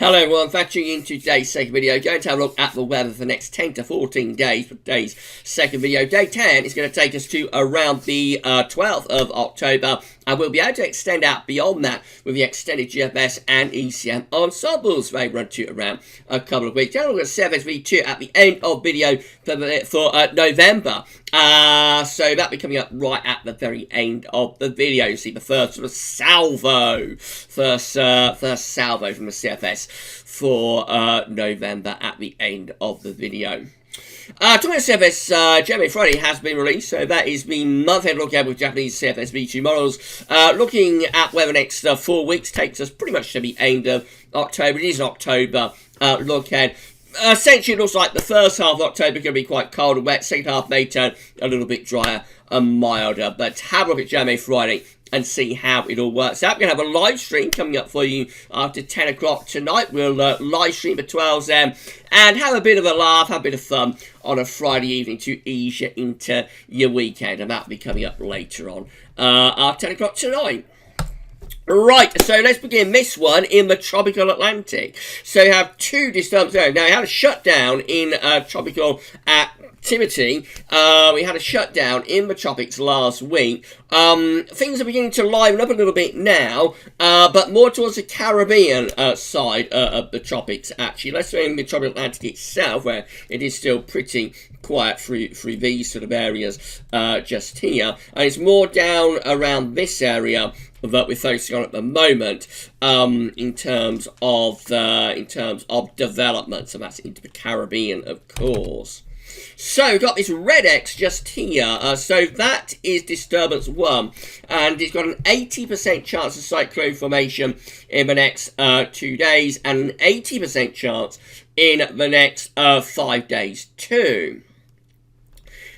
Hello everyone, thanks for tuning in to today's second video. Going to have a look at the weather for the next 10 to 14 days for today's second video. Day 10 is going to take us to around the 12th of October, and we'll be able to extend out beyond that with the extended GFS and ECM ensembles. They run to around a couple of weeks. Then we'll look at CFS-V2 at the end of video for November. So that'll be coming up right at the very end of the video. You see the first sort of salvo, first salvo from the CFS for November at the end of the video. Talking about CFS, January Friday has been released, so that is the month-end look at with Japanese CFS V2 models. Looking at where the next 4 weeks takes us pretty much to the end of October. It is an October look ahead. Essentially, it looks like the first half of October is going to be quite cold and wet. Second half may turn a little bit drier and milder. But have a look at January Friday and see how it all works out. We're going to have a live stream coming up for you after 10 o'clock tonight. We'll live stream at 12 a.m. and have a bit of a laugh, have a bit of fun on a Friday evening to ease you into your weekend. And that'll be coming up later on after 10 o'clock tonight. Right, so let's begin this one in the tropical Atlantic. So you have two disturbances there. Now, you had a shutdown in tropical activity. We had a shutdown in the tropics last week. Things are beginning to liven up a little bit now, but more towards the Caribbean side of the tropics, actually. Less so in the tropical Atlantic itself, where it is still pretty quiet through these sort of areas just here. And it's more down around this area that we're focusing on at the moment in terms of development. So that's into the Caribbean, of course. So we've got this red X just here. So that is disturbance 1, and it's got an 80% chance of cyclone formation in the next 2 days, and an 80% chance in the next 5 days too.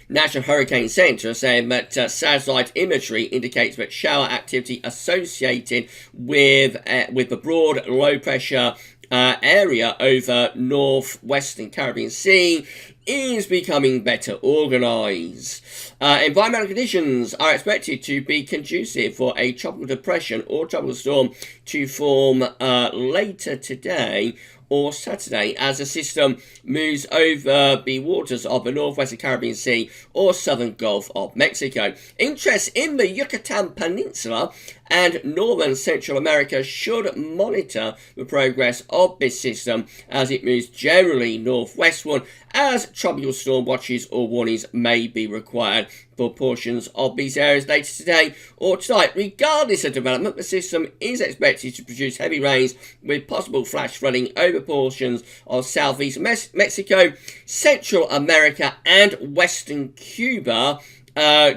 National Hurricane Center saying that satellite imagery indicates that shower activity associated with the broad low pressure area over northwestern Caribbean Sea is becoming better organized. Environmental conditions are expected to be conducive for a tropical depression or tropical storm to form later today or Saturday as the system moves over the waters of the northwestern Caribbean Sea or southern Gulf of Mexico. Interest in the Yucatan Peninsula and northern Central America should monitor the progress of this system as it moves generally northwestward, as tropical storm watches or warnings may be required for portions of these areas later today or tonight. Regardless of development, the system is expected to produce heavy rains with possible flash flooding over portions of southeast Mexico, Central America and western Cuba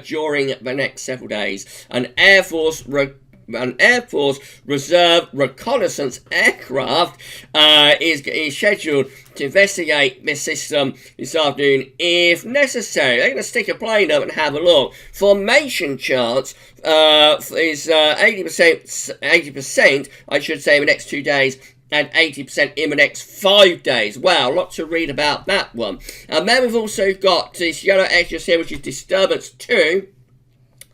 during the next several days. An Air Force Reserve reconnaissance aircraft is scheduled to investigate this system this afternoon if necessary. They're going to stick a plane up and have a look. Formation chance is 80%, I should say, in the next 2 days, and 80% in the next 5 days. Wow, a lot to read about that one. And then we've also got this yellow X just here, which is disturbance 2.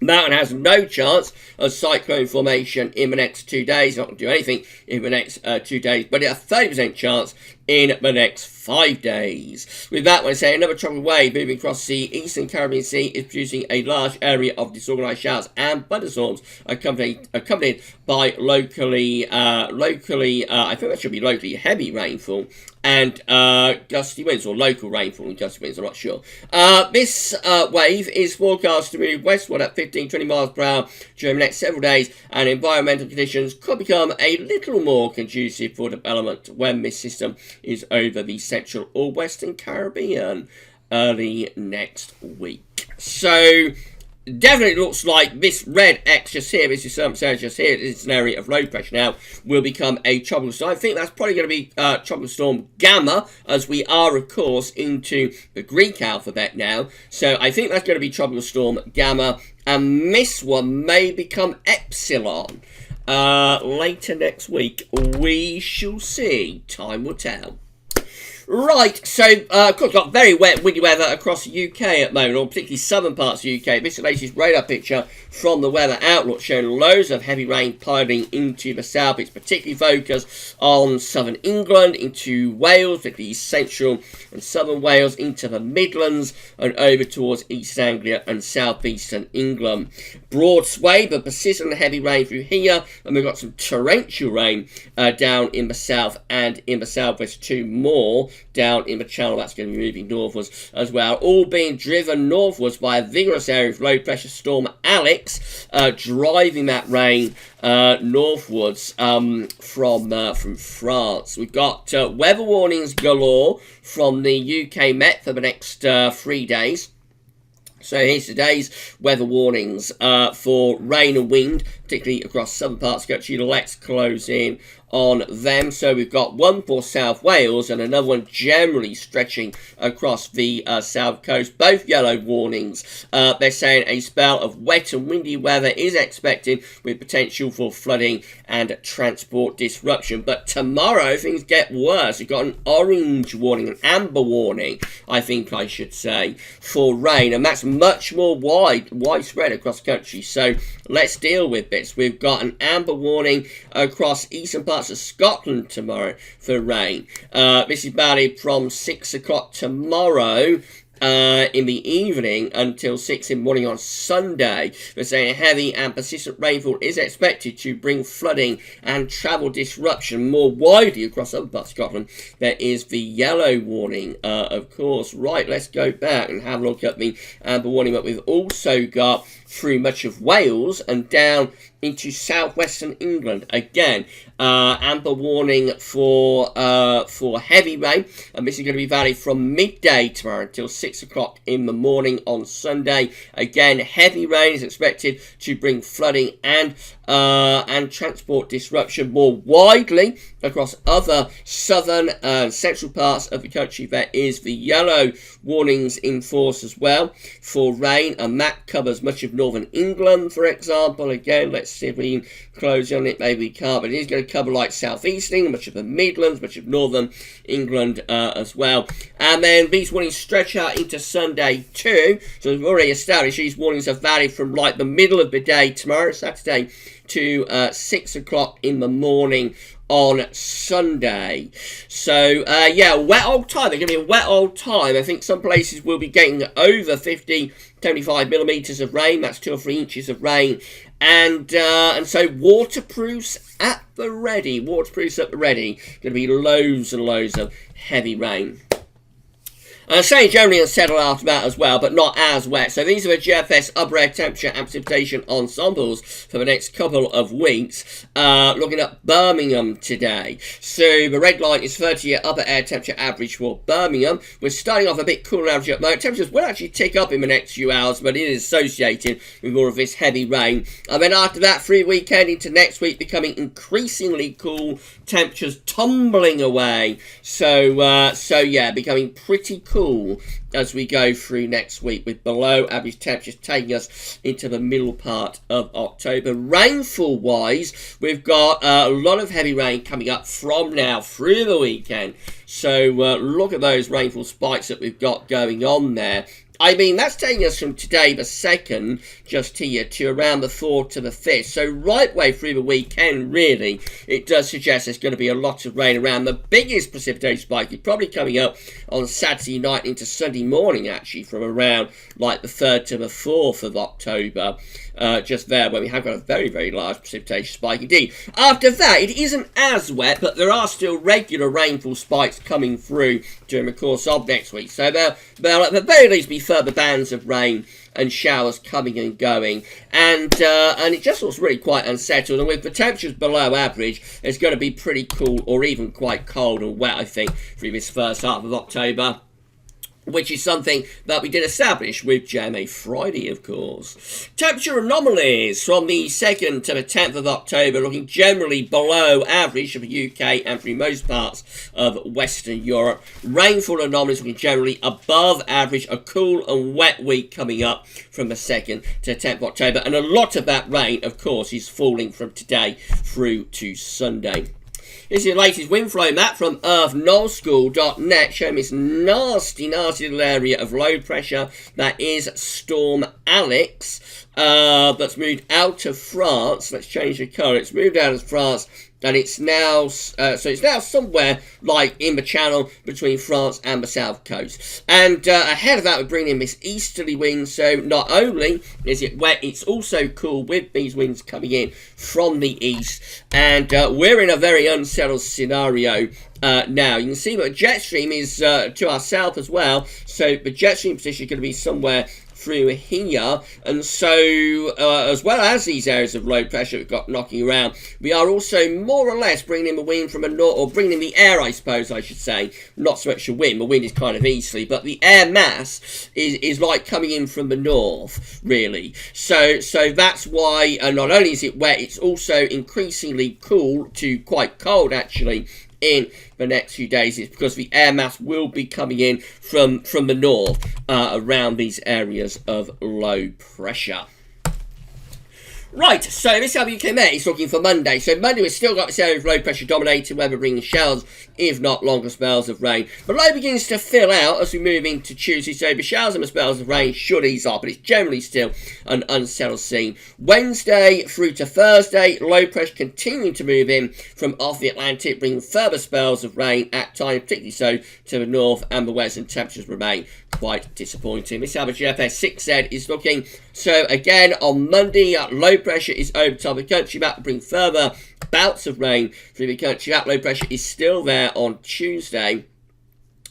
That one has no chance of cyclone formation in the next 2 days. Not going to do anything in the next 2 days, but it has a 30% chance in the next 5 days. With that one, say another tropical wave moving across the eastern Caribbean Sea is producing a large area of disorganized showers and thunderstorms, accompanied by locally, I think that should be locally heavy rainfall and gusty winds, or local rainfall and gusty winds, I'm not sure. This wave is forecast to move westward at 15-20 miles per hour during the next several days, and environmental conditions could become a little more conducive for development when this system is over the central or western Caribbean early next week. So definitely looks like this red X just here, this is just here, it's an area of low pressure now, will become a tropical storm. I think that's probably going to be tropical storm Gamma, as we are, of course, into the Greek alphabet now. So I think that's going to be tropical storm Gamma, and this one may become Epsilon later next week. We shall see. Time will tell. Right, so, of course, got very wet, windy weather across the UK at the moment, or particularly southern parts of the UK. This is the latest radar picture from the weather outlook showing loads of heavy rain piling into the south. It's particularly focused on southern England, into Wales, particularly central and southern Wales, into the Midlands, and over towards East Anglia and southeastern England. Broad sway but persistent heavy rain through here, and we've got some torrential rain down in the south and in the southwest too. More down in the channel. That's going to be moving northwards as well, all being driven northwards by a vigorous area of low pressure storm Alex, driving that rain northwards from France. We've got weather warnings galore from the UK Met for the next 3 days. So here's today's weather warnings for rain and wind, particularly across southern parts of the country. Let's close in on them. So we've got one for South Wales and another one generally stretching across the south coast. Both yellow warnings. They're saying a spell of wet and windy weather is expected with potential for flooding and transport disruption. But tomorrow things get worse. We've got an orange warning, an amber warning, I think I should say, for rain. And that's much more widespread across the country. So let's deal with this. We've got an amber warning across eastern parts of Scotland tomorrow for rain. This is valid from 6 o'clock tomorrow in the evening until 6 in the morning on Sunday. They're saying heavy and persistent rainfall is expected to bring flooding and travel disruption more widely across other parts of Scotland. There is the yellow warning, of course. Right, let's go back and have a look at the amber warning that we've also got through much of Wales and down into southwestern England. Again, amber warning for heavy rain, and this is going to be valid from midday tomorrow until 6 o'clock in the morning on Sunday. Again, heavy rain is expected to bring flooding and transport disruption more widely across other southern and central parts of the country. There is the yellow warnings in force as well for rain, and that covers much of northern England, for example. Again, let's see if we can close on it. Maybe we can't, but it is going to cover like southeast England, much of the Midlands, much of northern England as well. And then these warnings stretch out into Sunday too. So we've already established these warnings are valid from like the middle of the day tomorrow, Saturday, to 6 o'clock in the morning on Sunday. So yeah, wet old time. They're going to be a wet old time. I think some places will be getting over 50, 75 millimeters of rain. That's 2 or 3 inches of rain. And so waterproofs at the ready. Waterproofs at the ready. Going to be loads and loads of heavy rain. Saying generally unsettled after that as well, but not as wet. So these are the GFS upper air temperature and precipitation ensembles for the next couple of weeks. Looking at Birmingham today. So the red line is 30-year upper air temperature average for Birmingham. We're starting off a bit cooler average at the moment. Temperatures will actually tick up in the next few hours, but it is associated with more of this heavy rain. And then after that, through the weekend into next week, becoming increasingly cool. Temperatures tumbling away. So yeah, becoming pretty cool as we go through next week, with below average temperatures taking us into the middle part of October. Rainfall wise, we've got a lot of heavy rain coming up from now through the weekend. So look at those rainfall spikes that we've got going on there. I mean, that's taking us from today, the 2nd, just here, to around the 4th to the 5th. So right way through the weekend, really, it does suggest there's going to be a lot of rain around. The biggest precipitation spike is probably coming up on Saturday night into Sunday morning, actually, from around like the 3rd to the 4th of October. Just there, where we have got a very, very large precipitation spike indeed. After that, it isn't as wet, but there are still regular rainfall spikes coming through during the course of next week. So there'll at the very least be further bands of rain and showers coming and going, and it just looks really quite unsettled. And with the temperatures below average, it's going to be pretty cool, or even quite cold and wet, I think, through this first half of October, which is something that we did establish with JMA Friday, of course. Temperature anomalies from the 2nd to the 10th of October, looking generally below average for the UK and through most parts of Western Europe. Rainfall anomalies looking generally above average. A cool and wet week coming up from the 2nd to 10th of October. And a lot of that rain, of course, is falling from today through to Sunday. This is the latest wind flow map from earthnullschool.net, showing this nasty little area of low pressure that is Storm Alex, that's moved out of France. Let's change the colour. It's moved out of France, and it's now it's now somewhere like in the channel between France and the south coast. And ahead of that, we're bringing in this easterly wind. So not only is it wet, it's also cool with these winds coming in from the east. And we're in a very unsettled scenario now. You can see that the jet stream is to our south as well. So the jet stream position is going to be somewhere through here, and so as well as these areas of low pressure we've got knocking around, we are also more or less bringing in the wind from the north, or bringing in the air, I suppose I should say, not so much the wind. The wind is kind of easterly, but the air mass is like coming in from the north, really. So that's why not only is it wet, it's also increasingly cool to quite cold actually in the next few days. It's because the air mass will be coming in from the north around these areas of low pressure. Right, so this is how the UK Met is looking for Monday. So Monday we've still got this area of low pressure dominated, weather bringing showers, if not longer spells of rain. But low begins to fill out as we move into Tuesday, so the showers and the spells of rain should ease off, but it's generally still an unsettled scene. Wednesday through to Thursday, low pressure continuing to move in from off the Atlantic, bringing further spells of rain at times, particularly so to the north and the west, and temperatures remain quite disappointing. This is how the GFS 6Z is looking. So again, on Monday, low pressure is over top of the country map, bring further bouts of rain through the country map. Low pressure is still there on Tuesday.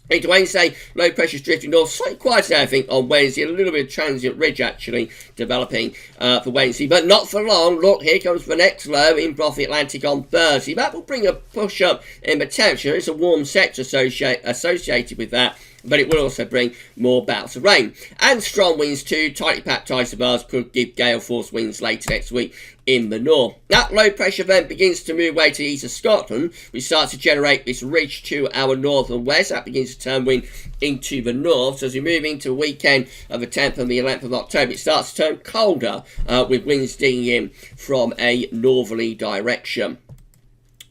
Into Wednesday, low pressure is drifting north, slightly quieter I think on Wednesday, a little bit of transient ridge actually developing for Wednesday, but not for long. Look, here comes the next low in off the Atlantic on Thursday. That will bring a push up in the temperature. It's a warm sector associated with that, but it will also bring more bouts of rain. And strong winds too, tightly packed isobars could give gale force winds later next week in the north. That low pressure then begins to move away to the east of Scotland. We start to generate this ridge to our north and west. That begins to turn wind into the north. So as we move into the weekend of the 10th and the 11th of October, it starts to turn colder with winds digging in from a northerly direction.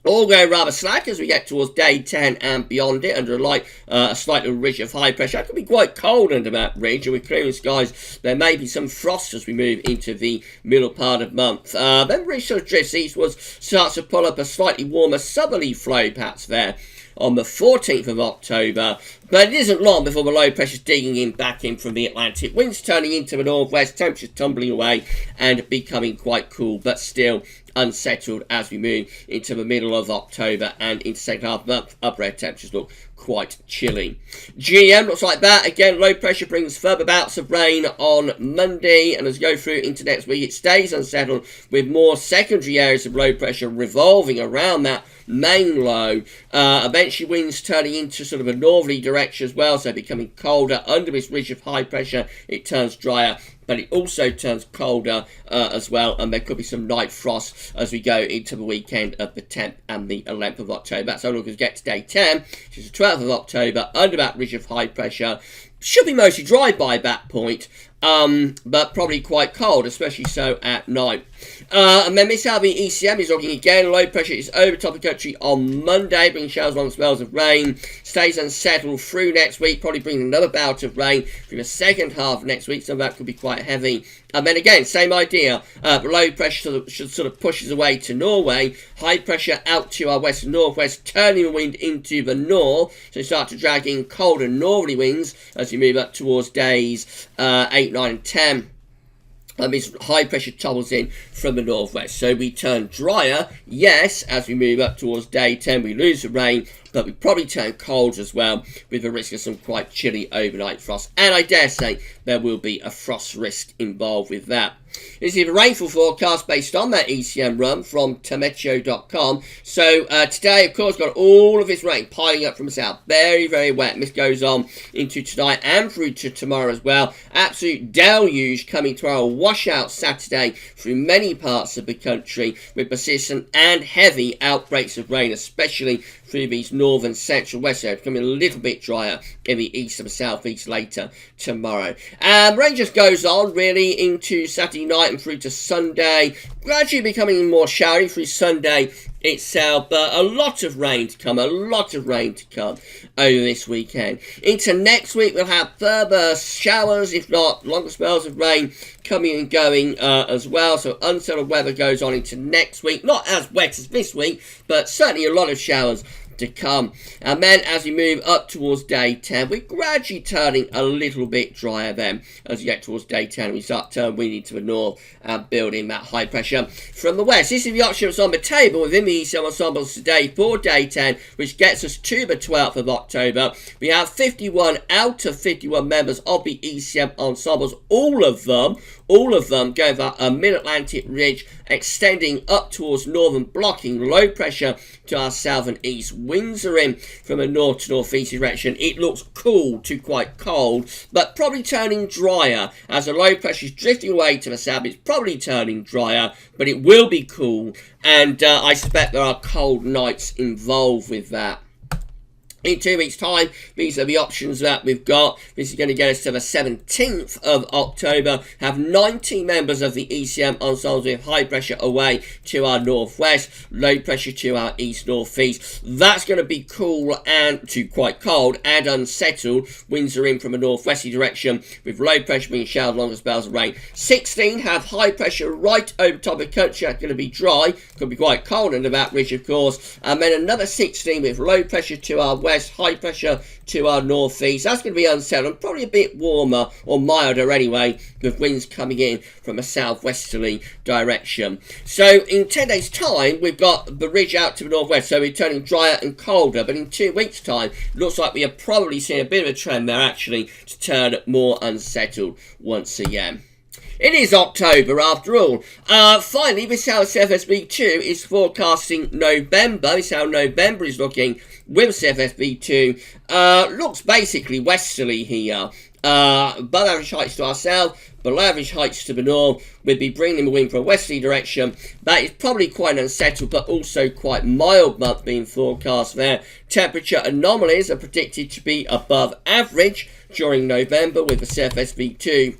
All going rather slack as we get towards day 10 and beyond it, under a slight little ridge of high pressure. It could be quite cold under that ridge, and with clearing skies, there may be some frost as we move into the middle part of the month. Then the ridge sort of drifts eastwards, starts to pull up a slightly warmer southerly flow patch there on the 14th of October, but it isn't long before the low pressure's digging in back in from the Atlantic. Winds turning into the northwest, temperatures tumbling away and becoming quite cool, but still unsettled as we move into the middle of October and into second half of the month. Upper air temperatures look quite chilly. GM looks like that. Again, low pressure brings further bouts of rain on Monday, and as we go through into next week, it stays unsettled with more secondary areas of low pressure revolving around that main low. Eventually winds turning into sort of a northerly direction as well, so becoming colder. Under this ridge of high pressure, it turns drier, but it also turns colder as well, and there could be some night frost as we go into the weekend of the 10th and the 11th of October. That's how we get to day 10, which is the 12th of October, under that ridge of high pressure. Should be mostly dry by that point, but probably quite cold, especially so at night. And then Miss Alvin ECM is looking again. Low pressure is over top of the country on Monday, bringing showers along spells of rain. Stays unsettled through next week, probably bringing another bout of rain through the second half of next week. Some of that could be quite heavy. And then again, same idea. Low pressure should sort of pushes away to Norway. High pressure out to our west and northwest, turning the wind into the north. So start to drag in colder northerly winds as we move up towards days 8, 9, and 10. This high pressure travels in from the northwest. So we turn drier, yes, as we move up towards day 10. We lose the rain, but we probably turn cold as well, with the risk of some quite chilly overnight frost. And I dare say there will be a frost risk involved with that. This is the rainfall forecast based on that ECM run from Tameteo.com. So today, of course, got all of this rain piling up from the south. Very, very wet. And this goes on into tonight and through to tomorrow as well. Absolute deluge coming to our washout Saturday through many parts of the country, with persistent and heavy outbreaks of rain, especially through these northern central west areas, becoming a little bit drier in the east and southeast later tomorrow. Rain just goes on really into Saturday night and through to Sunday, gradually becoming more showery through Sunday itself, but a lot of rain to come, over this weekend. Into next week, we'll have further showers, if not longer spells of rain, coming and going as well. So unsettled weather goes on into next week. Not as wet as this week, but certainly a lot of showers to come. And then as we move up towards day 10, we're gradually turning a little bit drier then. As we get towards day 10, we start turning windy to the north and building that high pressure from the west. This is the options on the table within the ECM ensembles today for day 10, which gets us to the 12th of October. We have 51 out of 51 members of the ECM ensembles, all of them going for a mid-Atlantic ridge extending up towards northern, blocking low pressure to our south and east. Winds are in from a north to northeast direction. It looks cool to quite cold, but probably turning drier as the low pressure is drifting away to the south. It's probably turning drier, but it will be cool, and I suspect there are cold nights involved with that. In 2 weeks' time, these are the options that we've got. This is going to get us to the 17th of October. Have 19 members of the ECM ensembles with high pressure away to our northwest, low pressure to our east-northeast. That's going to be cool and to quite cold and unsettled. Winds are in from a northwesterly direction with low pressure being showered longer spells of rain. 16 have high pressure right over top of the country. That's going to be dry. Could be quite cold under that ridge, of course. And then another 16 with low pressure to our west, high pressure to our northeast. That's going to be unsettled, probably a bit warmer or milder anyway, with winds coming in from a southwesterly direction. So in 10 days' time, we've got the ridge out to the northwest, so we're turning drier and colder. But in 2 weeks' time, it looks like we are probably seeing a bit of a trend there, actually, to turn more unsettled once again. It is October after all. Finally, this is how CFSV2 is forecasting November. This is how November is looking with CFSV2. Looks basically westerly here. Above average heights to our south, below average heights to the north. We'd be bringing the wind from a westerly direction. That is probably quite unsettled, but also quite mild month being forecast there. Temperature anomalies are predicted to be above average during November with the CFSV2.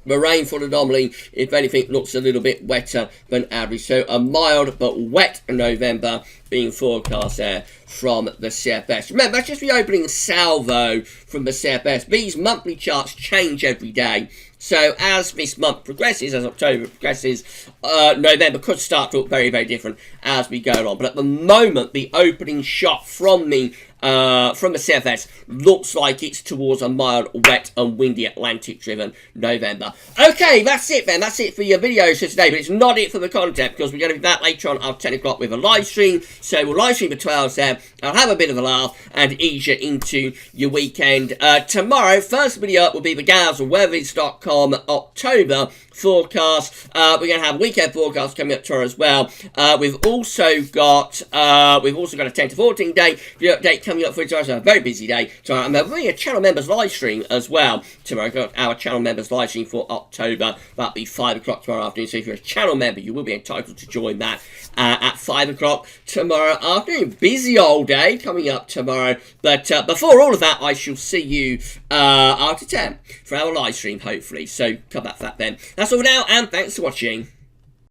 The rainfall anomaly, if anything, looks a little bit wetter than average. So a mild but wet November being forecast there from the CFS. Remember, that's just the opening salvo from the CFS. These monthly charts change every day. So as this month progresses, as October progresses, November could start to look very, very different as we go on. But at the moment, the opening shot from the CFS looks like it's towards a mild, wet and windy Atlantic-driven November. Okay, that's it then. That's it for your videos for today, but it's not it for the content because we're going to be back later on at 10 o'clock with a live stream. So we'll live stream for 12 there. I'll have a bit of a laugh and ease you into your weekend. Tomorrow, first video up will be the GavsWeatherVids.com October forecast. We're going to have a weekend forecast coming up tomorrow as well. We've also got a 10 to 14 day video update coming up for tomorrow. So a very busy day tomorrow. And there'll be a channel members live stream as well tomorrow. I've got our channel members live stream for October. That'll be 5 o'clock tomorrow afternoon. So if you're a channel member, you will be entitled to join that at 5 o'clock tomorrow afternoon. Busy old day coming up tomorrow. But before all of that, I shall see you after 10 for our live stream, hopefully. So come back for that then. That's all for now, and thanks for watching.